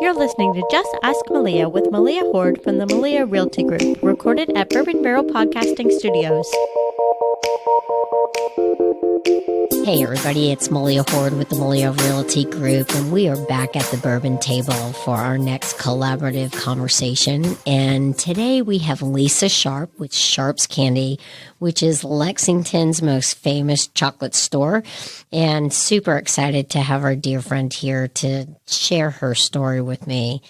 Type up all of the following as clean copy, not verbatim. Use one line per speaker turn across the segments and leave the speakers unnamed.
You're listening to Just Ask Malia with Malia Horde from the Malia Realty Group, recorded at Bourbon Barrel Podcasting Studios.
Hey everybody, it's Malia Horde with the Malia Realty Group, and we are back at the bourbon table for our next collaborative conversation. And today we have Lisa Sharp with Sharp's Candy, which is Lexington's most famous chocolate store, and super excited to have our dear friend here to share her story with me.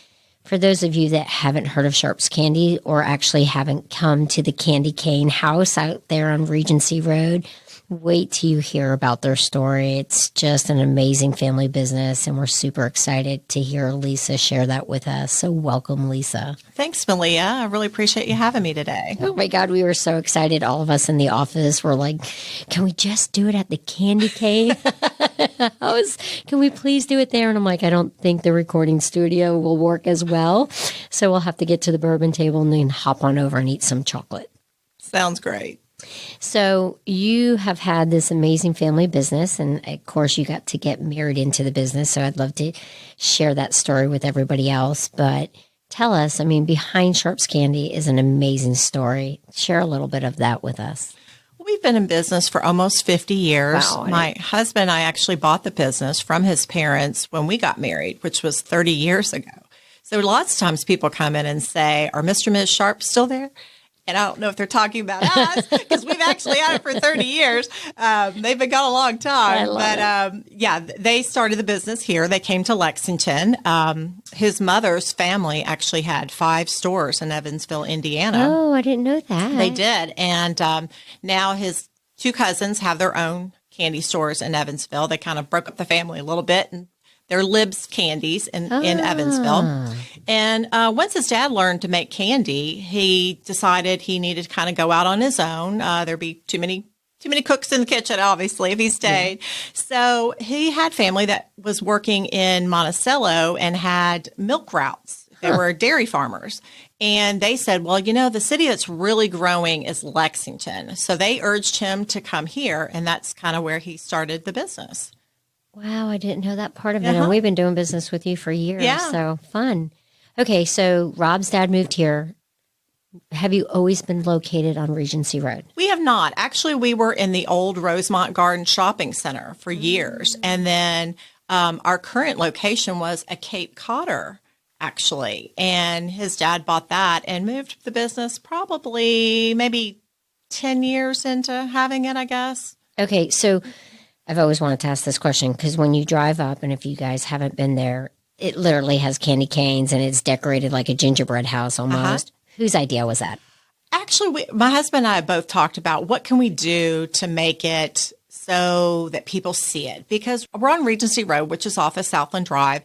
For those of you that haven't heard of Sharp's Candy or actually haven't come to the Candy Cane house out there on Regency Road, wait till you hear about their story. It's just an amazing family business, and we're super excited to hear Lisa share that with us. So welcome, Lisa.
Thanks, Malia. I really appreciate you having me today.
Oh my God, we were so excited. All of us in the office were like, can we just do it at the Candy Cane? Can we please do it there? And I'm like, I don't think the recording studio will work as well. So we'll have to get to the bourbon table and then hop on over and eat some chocolate.
Sounds great.
So you have had this amazing family business, and of course you got to get married into the business. So I'd love to share that story with everybody else. But tell us, behind Sharp's Candy is an amazing story. Share a little bit of that with us.
We've been in business for almost 50 years.
Wow.
My husband and I actually bought the business from his parents when we got married, which was 30 years ago. So lots of times people come in and say, are Mr. and Ms. Sharp still there? And I don't know if they're talking about us because we've actually had it for 30 years. They've been gone a long time. They started the business here. They came to Lexington. His mother's family actually had 5 stores in Evansville, Indiana.
Oh, I didn't know that.
They did. And now his 2 cousins have their own candy stores in Evansville. They kind of broke up the family a little bit, and they're Lib's Candies in Evansville. And once his dad learned to make candy, he decided he needed to kind of go out on his own. There'd be too many cooks in the kitchen, obviously, if he stayed. Yeah. So he had family that was working in Monticello and had milk routes. They were dairy farmers. And they said, well, the city that's really growing is Lexington. So they urged him to come here, and that's kind of where he started the business.
Wow, I didn't know that part of it. And we've been doing business with you for years. Yeah. So fun. Okay, so Rob's dad moved here. Have you always been located on Regency Road?
We have not. Actually, we were in the old Rosemont Garden Shopping Center for years. And then our current location was a Cape Codder, actually. And his dad bought that and moved the business probably maybe 10 years into having it, I guess.
Okay, so I've always wanted to ask this question because when you drive up, and if you guys haven't been there, it literally has candy canes and it's decorated like a gingerbread house almost. Whose idea was that?
Actually, my husband and I both talked about what can we do to make it so that people see it. Because we're on Regency Road, which is off of Southland Drive.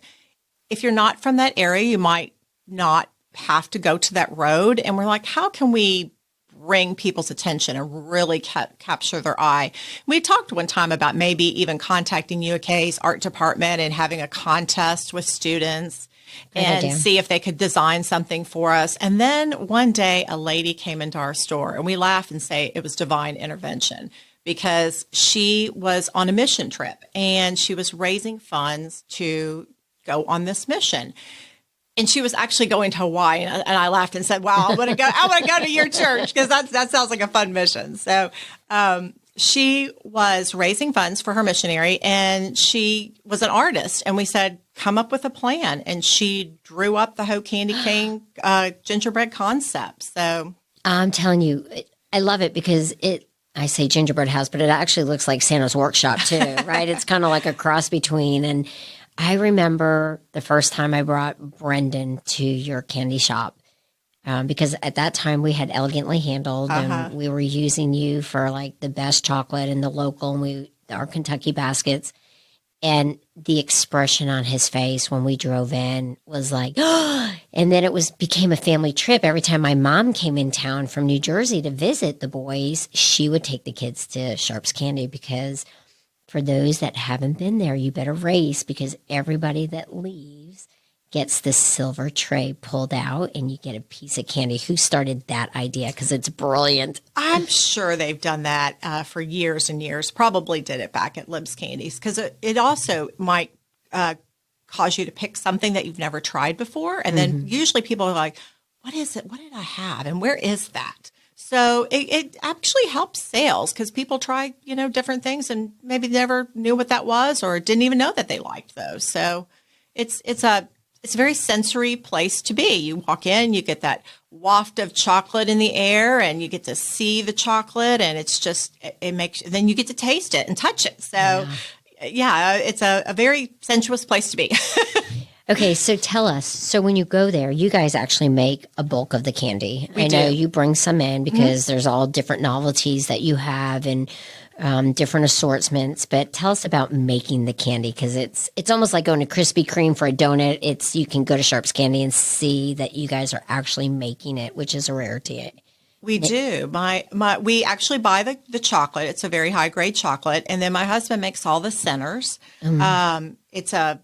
If you're not from that area, you might not have to go to that road. And we're like, how can we bring people's attention and really capture their eye? We talked one time about maybe even contacting UK's art department and having a contest with students and see if they could design something for us. And then one day a lady came into our store, and we laugh and say it was divine intervention because she was on a mission trip and she was raising funds to go on this mission. And she was actually going to Hawaii, and I laughed and said, "Wow, I want to go to your church because that sounds like a fun mission." So she was raising funds for her missionary, and she was an artist. And we said, "Come up with a plan." And she drew up the whole candy cane gingerbread concept. So
I'm telling you, I love it because I say gingerbread house, but it actually looks like Santa's workshop too, right? It's kind of like a cross between. And I remember the first time I brought Brendan to your candy shop because at that time we had Elegantly Handled and we were using you for like the best chocolate in the local and our Kentucky baskets. And the expression on his face when we drove in was like, oh, and then became a family trip. Every time my mom came in town from New Jersey to visit the boys, she would take the kids to Sharp's Candy because for those that haven't been there, you better race because everybody that leaves gets this silver tray pulled out and you get a piece of candy. Who started that idea? Because it's brilliant.
I'm sure they've done that for years and years. Probably did it back at Lib's Candies because it also might cause you to pick something that you've never tried before. And then usually people are like, what is it? What did I have? And where is that? So it actually helps sales because people try, different things and maybe never knew what that was or didn't even know that they liked those. So it's a very sensory place to be. You walk in, you get that waft of chocolate in the air and you get to see the chocolate and it's just, then you get to taste it and touch it. So yeah, it's a very sensuous place to be.
Okay, so tell us. So when you go there, you guys actually make a bulk of the candy. I know you bring some in because there's all different novelties that you have and different assortments. But tell us about making the candy because it's almost like going to Krispy Kreme for a donut. You can go to Sharp's Candy and see that you guys are actually making it, which is a rarity.
We do. We actually buy the chocolate. It's a very high grade chocolate, and then my husband makes all the centers. It's a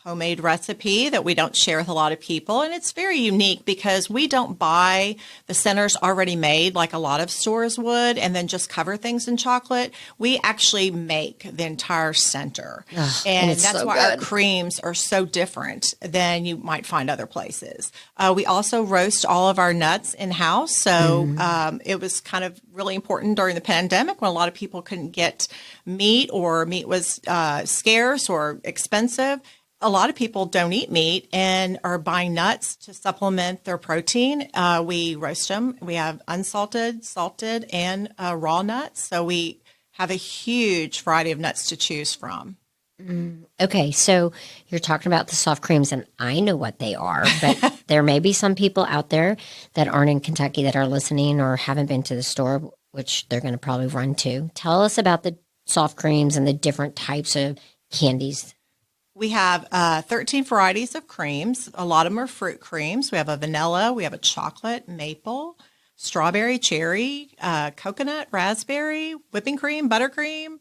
homemade recipe that we don't share with a lot of people. And it's very unique because we don't buy the centers already made like a lot of stores would and then just cover things in chocolate. We actually make the entire center. And that's why our creams are so different than you might find other places. We also roast all of our nuts in-house. So it was kind of really important during the pandemic when a lot of people couldn't get meat or meat was scarce or expensive. A lot of people don't eat meat and are buying nuts to supplement their protein. We roast them. We have unsalted, salted, and raw nuts. So we have a huge variety of nuts to choose from.
Okay, so you're talking about the soft creams, and I know what they are, but there may be some people out there that aren't in Kentucky that are listening or haven't been to the store, which they're going to probably run to. Tell us about the soft creams and the different types of candies.
We have 13 varieties of creams. A lot of them are fruit creams. We have a vanilla, we have a chocolate, maple, strawberry, cherry, coconut, raspberry, whipping cream, buttercream,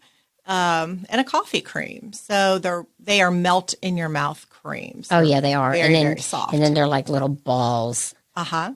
and a coffee cream. So they are melt in your mouth creams.
Oh yeah, they are.
Very soft.
And then they're like little balls.
And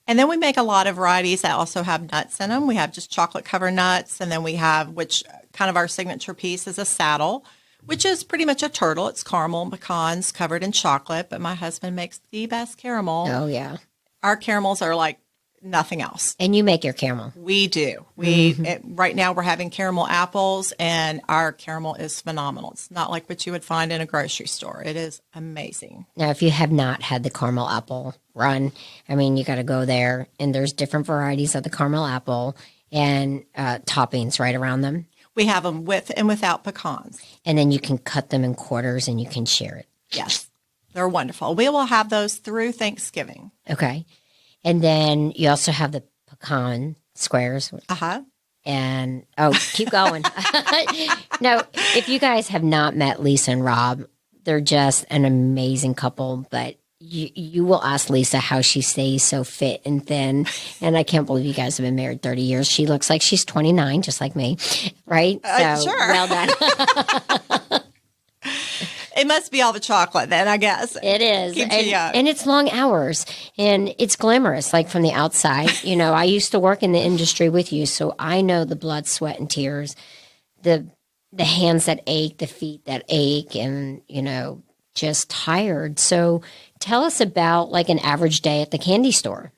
then we make a lot of varieties that also have nuts in them. We have just chocolate covered nuts, and then we have, which kind of our signature piece is a saddle, which is pretty much a turtle. It's caramel and pecans covered in chocolate, but my husband makes the best caramel.
Oh, yeah.
Our caramels are like nothing else.
And you make your caramel.
We do. Right now we're having caramel apples, and our caramel is phenomenal. It's not like what you would find in a grocery store. It is amazing.
Now, if you have not had the caramel apple run, you got to go there, and there's different varieties of the caramel apple and toppings right around them.
We have them with and without pecans.
And then you can cut them in quarters and you can share it.
Yes, they're wonderful. We will have those through Thanksgiving.
Okay. And then you also have the pecan squares. And, keep going. Now, if you guys have not met Lisa and Rob, they're just an amazing couple, but you will ask Lisa how she stays so fit and thin. And I can't believe you guys have been married 30 years. She looks like she's 29, just like me, right? So,
sure.
Well done.
It must be all the chocolate then, I guess.
It is.
Keeps you young.
And it's long hours. And it's glamorous, like from the outside. I used to work in the industry with you, so I know the blood, sweat, and tears, the hands that ache, the feet that ache, and, just tired. So tell us about like an average day at the candy store.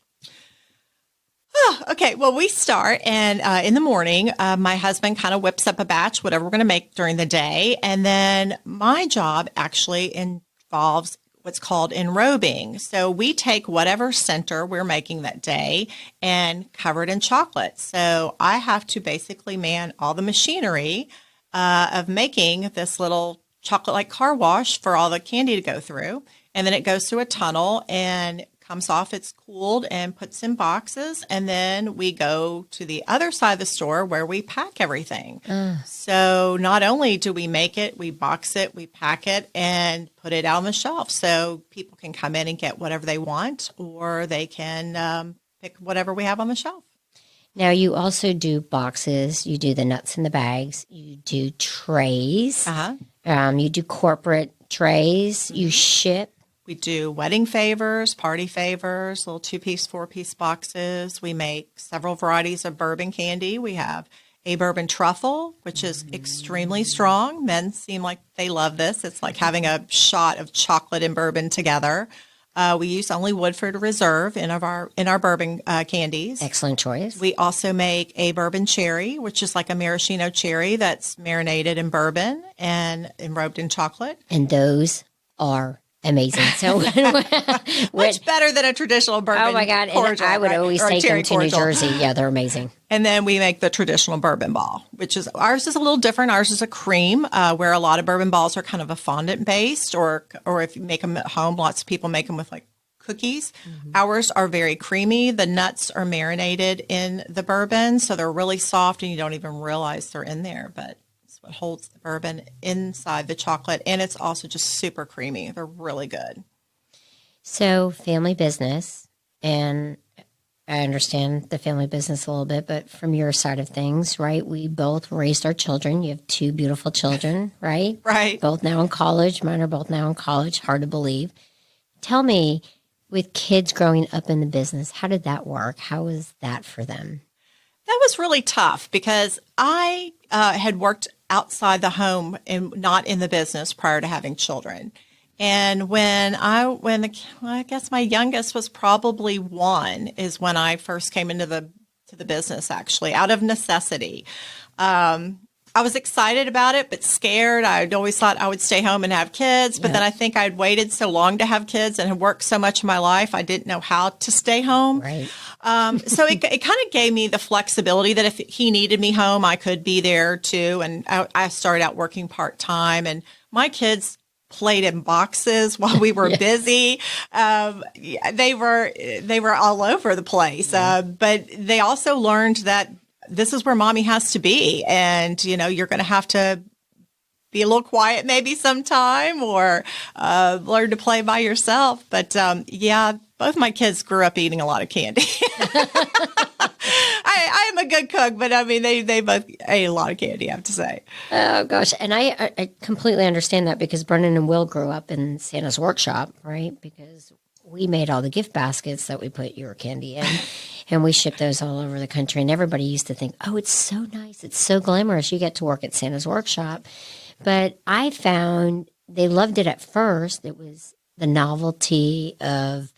Okay. Well, we start and in the morning, my husband kind of whips up a batch, whatever we're going to make during the day. And then my job actually involves what's called enrobing. So we take whatever center we're making that day and cover it in chocolate. So I have to basically man all the machinery of making this little chocolate-like car wash for all the candy to go through. And then it goes through a tunnel and comes off, it's cooled and puts in boxes. And then we go to the other side of the store where we pack everything. So not only do we make it, we box it, we pack it and put it out on the shelf. So people can come in and get whatever they want, or they can pick whatever we have on the shelf.
Now, you also do boxes. You do the nuts in the bags. You do trays. You do corporate trays. You ship.
We do wedding favors, party favors, little 2-piece, 4-piece boxes. We make several varieties of bourbon candy. We have a bourbon truffle, which is extremely strong. Men seem like they love this. It's like having a shot of chocolate and bourbon together. We use only Woodford Reserve in our bourbon candies.
Excellent choice.
We also make a bourbon cherry, which is like a maraschino cherry that's marinated in bourbon and enrobed in chocolate.
And those are amazing. So
much better than a traditional bourbon.
Oh my God.
Cordial,
and I would always take them to New Jersey. Yeah, they're amazing.
And then we make the traditional bourbon ball, which is ours is a little different. Ours is a cream, where a lot of bourbon balls are kind of a fondant based, or if you make them at home, lots of people make them with like cookies. Ours are very creamy. The nuts are marinated in the bourbon, so they're really soft, and you don't even realize they're in there. But it's what holds the bourbon inside the chocolate, and it's also just super creamy. They're really good.
So family business, and I understand the family business a little bit, but from your side of things, right? We both raised our children. You have two beautiful children, right?
Right.
Both now in college. Mine are both now in college. Hard to believe. Tell me, with kids growing up in the business, how did that work? How was that for them?
That was really tough because I had worked outside the home and not in the business prior to having children. And I guess my youngest was probably 1 is when I first came into the business, actually, out of necessity. I was excited about it, but scared. I'd always thought I would stay home and have kids, but then I think I'd waited so long to have kids and had worked so much in my life, I didn't know how to stay home.
Right.
So it kind of gave me the flexibility that if he needed me home, I could be there too. And I started out working part-time, and my kids played in boxes while we were busy. They were all over the place. But they also learned that this is where mommy has to be. And, you're going to have to be a little quiet maybe sometime, or learn to play by yourself. But both my kids grew up eating a lot of candy. I am a good cook, but I mean, they both ate a lot of candy, I have to say.
Oh, gosh. And I completely understand that, because Brennan and Will grew up in Santa's workshop, right? Because we made all the gift baskets that we put your candy in, and we shipped those all over the country. And everybody used to think, oh, it's so nice. It's so glamorous. You get to work at Santa's workshop. But I found they loved it at first. It was the novelty of,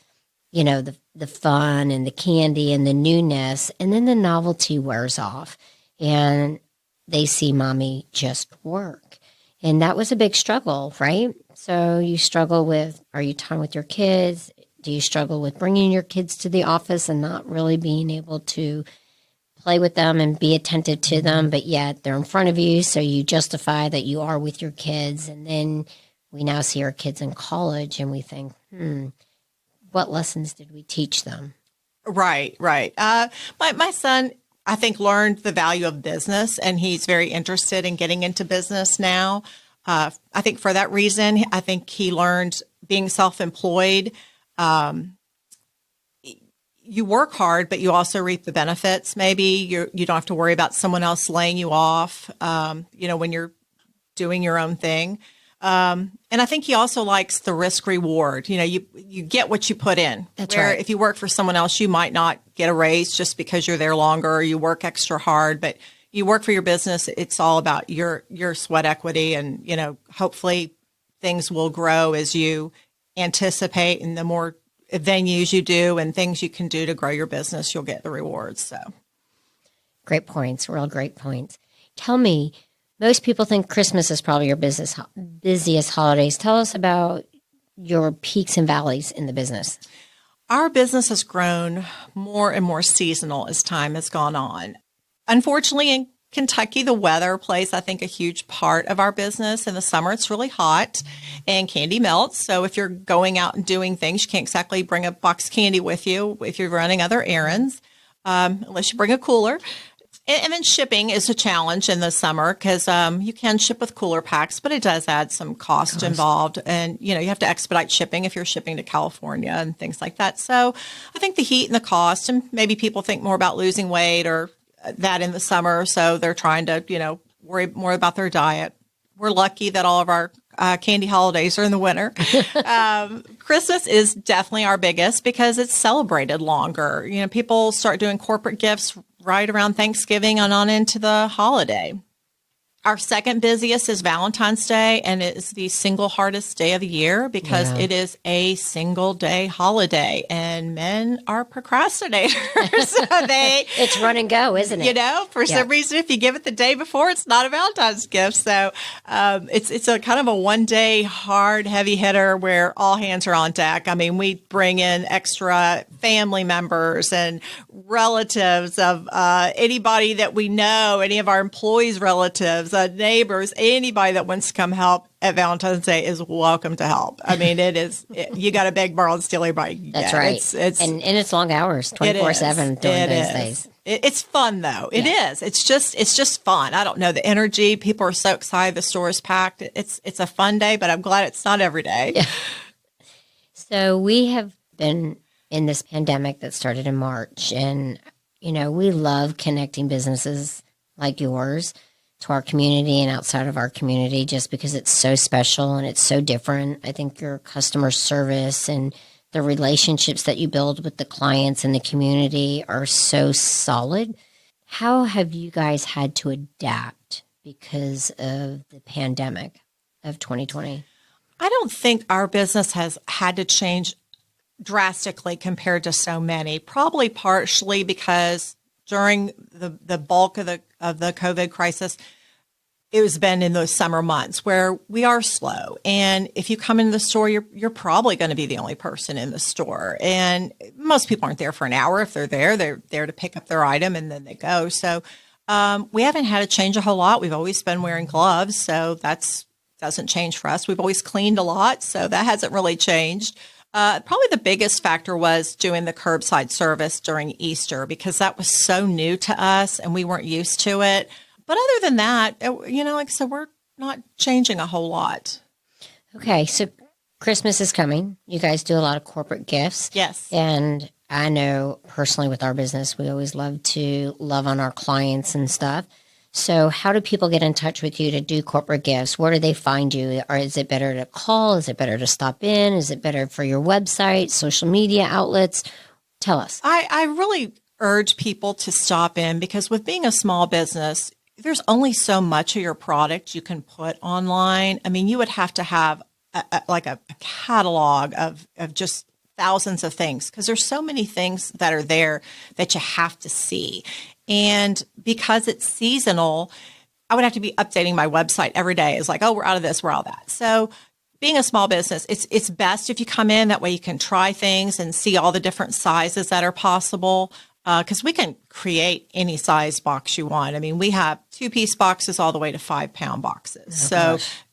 the fun and the candy and the newness. And then the novelty wears off, and they see mommy just work. And that was a big struggle, right? So you struggle with, are you time with your kids? Do you struggle with bringing your kids to the office and not really being able to play with them and be attentive to them, but yet they're in front of you, so you justify that you are with your kids? And then we now see our kids in college, and we think, what lessons did we teach them?
Right. My son, I think, learned the value of business, and he's very interested in getting into business now. I think for that reason, I think he learned being self-employed. You work hard, but you also reap the benefits. Maybe you don't have to worry about someone else laying you off, when you're doing your own thing. And I think he also likes the risk reward. You get what you put in.
That's right.
If you work for someone else, you might not get a raise just because you're there longer, or you work extra hard, but you work for your business. It's all about your sweat equity, and, hopefully things will grow as you anticipate, and the more venues you do and things you can do to grow your business, you'll get the rewards. So
great points, real great points. Tell me, most people think Christmas is probably your busiest holidays. Tell us about your peaks and valleys in the business.
Our business has grown more and more seasonal as time has gone on. Unfortunately, in Kentucky, the weather plays, I think, a huge part of our business. In the summer, it's really hot and candy melts. So if you're going out and doing things, you can't exactly bring a box of candy with you if you're running other errands, unless you bring a cooler. And then shipping is a challenge in the summer, because you can ship with cooler packs, but it does add some cost involved. And, you have to expedite shipping if you're shipping to California and things like that. So I think the heat and the cost, and maybe people think more about losing weight or that in the summer, so they're trying to, worry more about their diet. We're lucky that all of our candy holidays are in the winter. Christmas is definitely our biggest because it's celebrated longer. People start doing corporate gifts right around Thanksgiving and on into the holiday. Our second busiest is Valentine's Day, and it is the single hardest day of the year because it is a single day holiday, and men are procrastinators. So
it's run and go, isn't it?
You know, for some reason, if you give it the day before, it's not a Valentine's gift. So it's a kind of a one day hard, heavy hitter where all hands are on deck. I mean, we bring in extra family members and relatives of anybody that we know, any of our employees' relatives, neighbors, anybody that wants to come help at Valentine's Day is welcome to help. I mean, you got to beg, borrow, and steal everybody.
That's right. And it's long hours, 24/7 during those days.
It's fun though. It is. It's just fun. I don't know, the energy. People are so excited. The store is packed. It's a fun day, but I'm glad it's not every day.
Yeah. So we have been in this pandemic that started in March, and we love connecting businesses like yours to our community and outside of our community just because it's so special and it's so different. I think your customer service and the relationships that you build with the clients and the community are so solid. How have you guys had to adapt because of the pandemic of 2020?
I don't think our business has had to change drastically compared to so many, probably partially because during the bulk of the COVID crisis, it has been in those summer months where we are slow. And if you come into the store, you're probably going to be the only person in the store. And most people aren't there for an hour. If they're there to pick up their item and then they go. So we haven't had to change a whole lot. We've always been wearing gloves, so that doesn't change for us. We've always cleaned a lot, so that hasn't really changed. Probably the biggest factor was doing the curbside service during Easter because that was so new to us and we weren't used to it. But other than that, like I said, we're not changing a whole lot.
Okay, so Christmas is coming. You guys do a lot of corporate gifts.
Yes.
And I know personally with our business, we always love to love on our clients and stuff. So how do people get in touch with you to do corporate gifts? Where do they find you? Or is it better to call? Is it better to stop in? Is it better for your website, social media outlets? Tell us.
I really urge people to stop in because with being a small business, there's only so much of your product you can put online. I mean, you would have to have a catalog of just thousands of things because there's so many things that are there that you have to see. And because it's seasonal, I would have to be updating my website every day. It's like, oh, we're out of this, we're out of that. So being a small business, it's best if you come in. That way you can try things and see all the different sizes that are possible because we can create any size box you want. I mean, we have 2-piece boxes all the way to 5-pound boxes.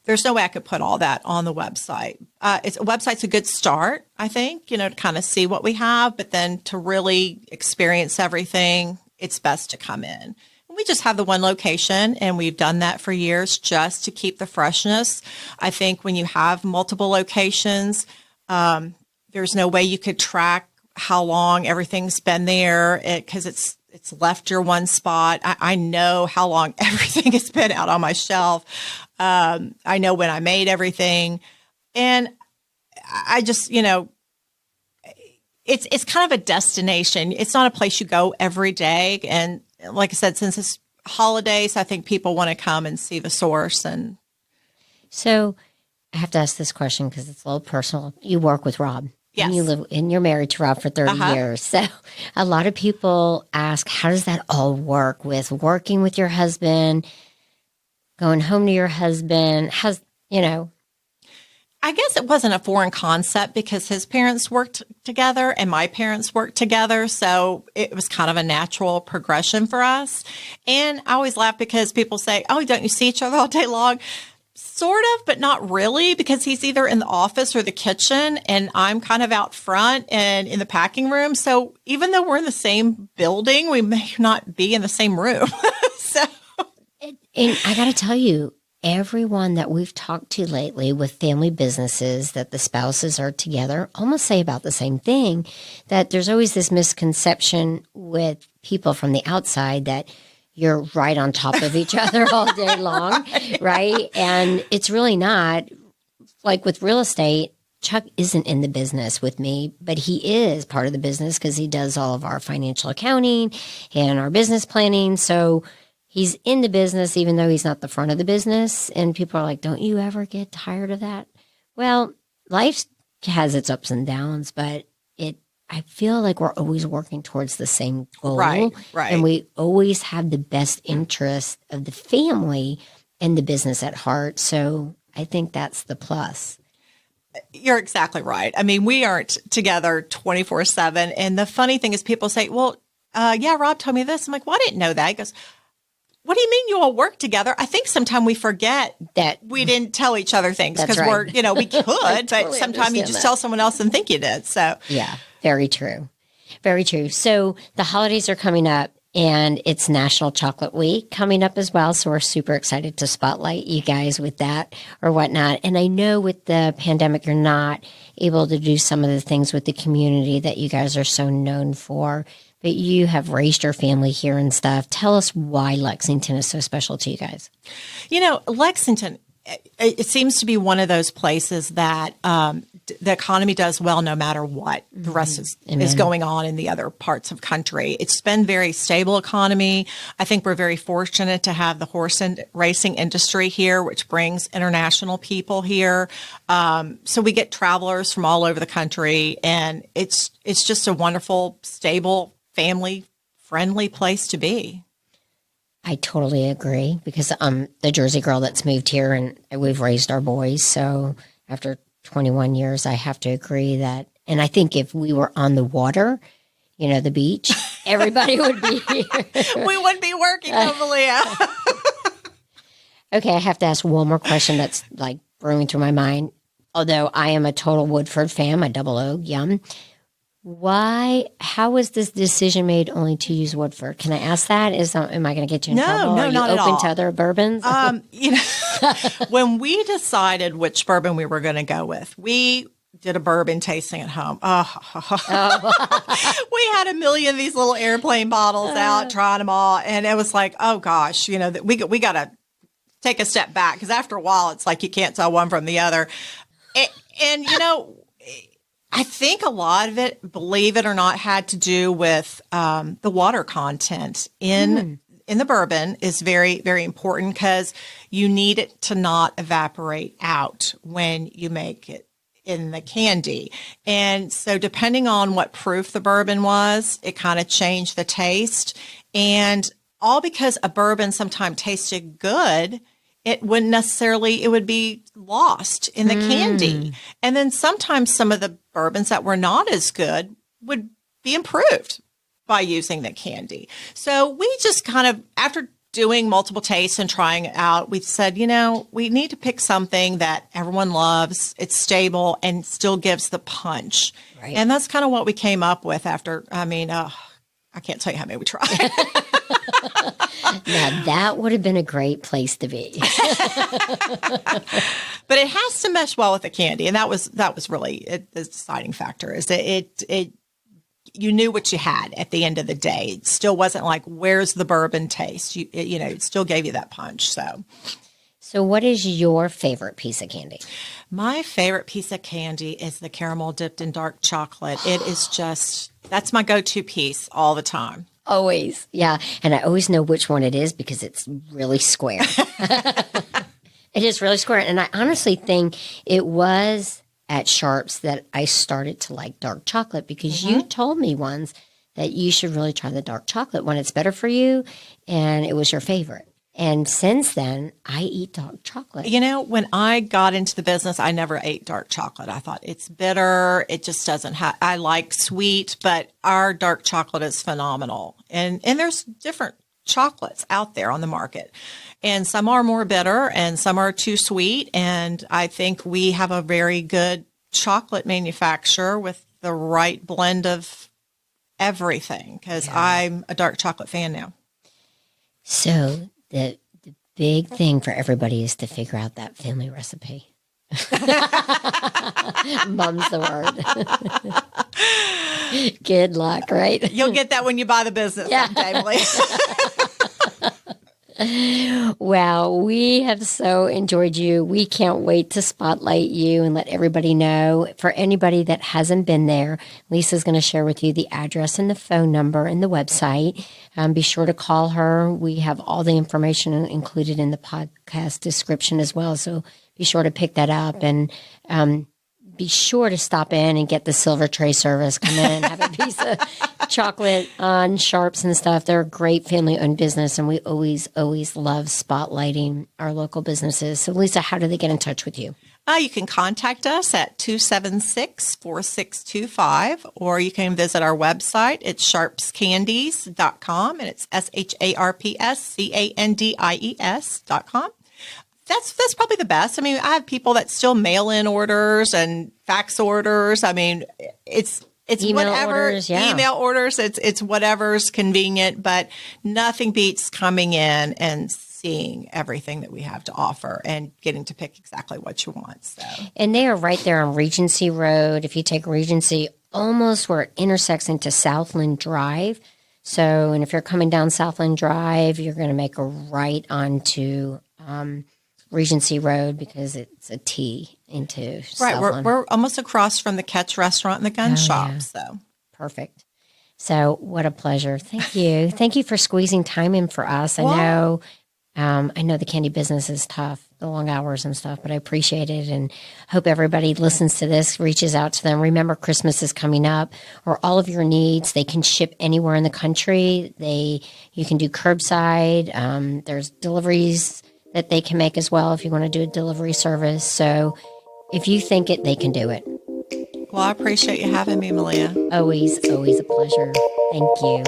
There's no way I could put all that on the website. Website's a good start, I think, to kind of see what we have, but then to really experience everything, it's best to come in. We just have the one location, and we've done that for years just to keep the freshness. I think when you have multiple locations, there's no way you could track how long everything's been there because it's left your one spot. I know how long everything has been out on my shelf. I know when I made everything. And I just, it's kind of a destination. It's not a place you go every day. And like I said, since it's holidays, I think people want to come and see the source. And
so I have to ask this question because it's a little personal. You work with Rob.
Yes.
And you're married to Rob for 30 years. So a lot of people ask, how does that all work with working with your husband, going home to your husband?
I guess it wasn't a foreign concept because his parents worked together and my parents worked together. So it was kind of a natural progression for us. And I always laugh because people say, oh, don't you see each other all day long? Sort of, but not really, because he's either in the office or the kitchen and I'm kind of out front and in the packing room. So even though we're in the same building, we may not be in the same room.
And I got to tell you, everyone that we've talked to lately with family businesses that the spouses are together almost say about the same thing, that there's always this misconception with people from the outside that you're right on top of each other all day long, right? And it's really not. Like with real estate, Chuck isn't in the business with me, but he is part of the business because he does all of our financial accounting and our business planning. So he's in the business, even though he's not the front of the business. And people are like, don't you ever get tired of that? Well, life has its ups and downs, but I feel like we're always working towards the same goal.
Right.
And we always have the best interest of the family and the business at heart. So I think that's the plus.
You're exactly right. I mean, we aren't together 24/7. And the funny thing is people say, well, yeah, Rob told me this. I'm like, well, I didn't know that. He goes, what do you mean you all work together? I think sometimes we forget that we didn't tell each other things because we're, we could, but sometimes you just tell someone else and think you did. So
yeah, very true. Very true. So the holidays are coming up and it's National Chocolate Week coming up as well. So we're super excited to spotlight you guys with that or whatnot. And I know with the pandemic, you're not able to do some of the things with the community that you guys are so known for. But you have raised your family here and stuff. Tell us why Lexington is so special to you guys.
Lexington, it seems to be one of those places that the economy does well no matter what the rest is going on in the other parts of country. It's been very stable economy. I think we're very fortunate to have the horse and racing industry here, which brings international people here. So we get travelers from all over the country, and it's just a wonderful, stable, family-friendly place to be.
I totally agree because I'm the Jersey girl that's moved here and we've raised our boys. So after 21 years, I have to agree that, and I think if we were on the water, the beach, everybody would be here.
We wouldn't be working, Malia.
Okay, I have to ask one more question that's like brewing through my mind. Although I am a total Woodford fan, a double O, yum. How was this decision made only to use Woodford? Can I ask that? Am I going to get you in trouble?
No,
Are you
not at
open
all.
to other bourbons?
When we decided which bourbon we were going to go with, we did a bourbon tasting at home. We had a million of these little airplane bottles out, trying them all. And it was like, oh gosh, we got to take a step back because after a while, it's like you can't tell one from the other. And I think a lot of it, believe it or not, had to do with the water content in the bourbon is very, very important because you need it to not evaporate out when you make it in the candy. And so depending on what proof the bourbon was, it kind of changed the taste. And all because a bourbon sometimes tasted good, it would be lost in the candy. And then sometimes some of the bourbons that were not as good would be improved by using the candy. So we just kind of, after doing multiple tastes and trying it out, we said, we need to pick something that everyone loves, it's stable, and still gives the punch. Right. And that's kind of what we came up with after, I can't tell you how many we tried.
Now, that would have been a great place to be.
But it has to mesh well with the candy. And that was really the deciding factor is that you knew what you had at the end of the day. It still wasn't like, where's the bourbon taste? It still gave you that punch.
So what is your favorite piece of candy?
My favorite piece of candy is the caramel dipped in dark chocolate. It is that's my go-to piece all the time.
Always. Yeah. And I always know which one it is because it's really square. It is really square. And I honestly think it was at Sharps that I started to like dark chocolate because you told me once that you should really try the dark chocolate one. It's better for you. And it was your favorite. And since then, I eat dark chocolate.
When I got into the business, I never ate dark chocolate. I thought it's bitter. It just doesn't I like sweet, but our dark chocolate is phenomenal. And there's different chocolates out there on the market. And some are more bitter and some are too sweet. And I think we have a very good chocolate manufacturer with the right blend of everything because I'm a dark chocolate fan now.
So the big thing for everybody is to figure out that family recipe. Mum's the word. Good luck, right?
You'll get that when you buy the business someday, please.
Well, we have so enjoyed you. We can't wait to spotlight you and let everybody know. For anybody that hasn't been there, Lisa's going to share with you the address and the phone number and the website. Be sure to call her. We have all the information included in the podcast description as well. So be sure to pick that up and be sure to stop in and get the silver tray service. Come in, have a piece of chocolate on Sharps and stuff. They're a great family-owned business, and we always love spotlighting our local businesses. So, Lisa, how do they get in touch with you?
You can contact us at 276-4625, or you can visit our website. It's sharpscandies.com, and it's SHARPSCANDIES.com. That's probably the best. I mean, I have people that still mail in orders and fax orders. I mean, it's
email
whatever
orders, yeah.
Email orders. It's whatever's convenient, but nothing beats coming in and seeing everything that we have to offer and getting to pick exactly what you want. So,
and they are right there on Regency Road. If you take Regency, almost where it intersects into Southland Drive. So, and if you're coming down Southland Drive, you're going to make a right onto Regency Road because it's a T into Southland.
We're almost across from the Catch Restaurant and the gun shop. Yeah. So
perfect. So what a pleasure. Thank you. Thank you for squeezing time in for us. I know the candy business is tough, the long hours and stuff, but I appreciate it and hope everybody listens to this, reaches out to them. Remember, Christmas is coming up, or all of your needs. They can ship anywhere in the country. You can do curbside. There's deliveries that they can make as well if you want to do a delivery service. So if you think it, they can do it.
Well, I appreciate you having me, Malia.
Always a pleasure. Thank you.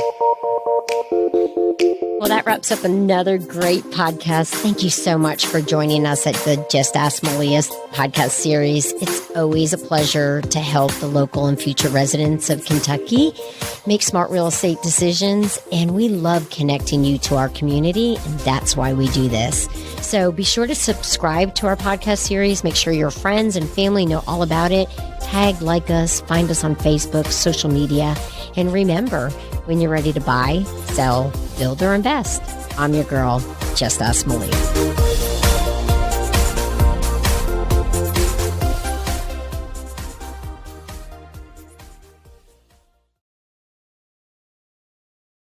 Well, that wraps up another great podcast. Thank you so much for joining us at the Just Ask Malia podcast series. It's always a pleasure to help the local and future residents of Kentucky make smart real estate decisions. And we love connecting you to our community. And that's why we do this. So be sure to subscribe to our podcast series. Make sure your friends and family know all about it. Tag, like us, find us on Facebook, social media. And remember, when you're ready to buy, sell, build, or invest, I'm your girl, Just Ask Malia.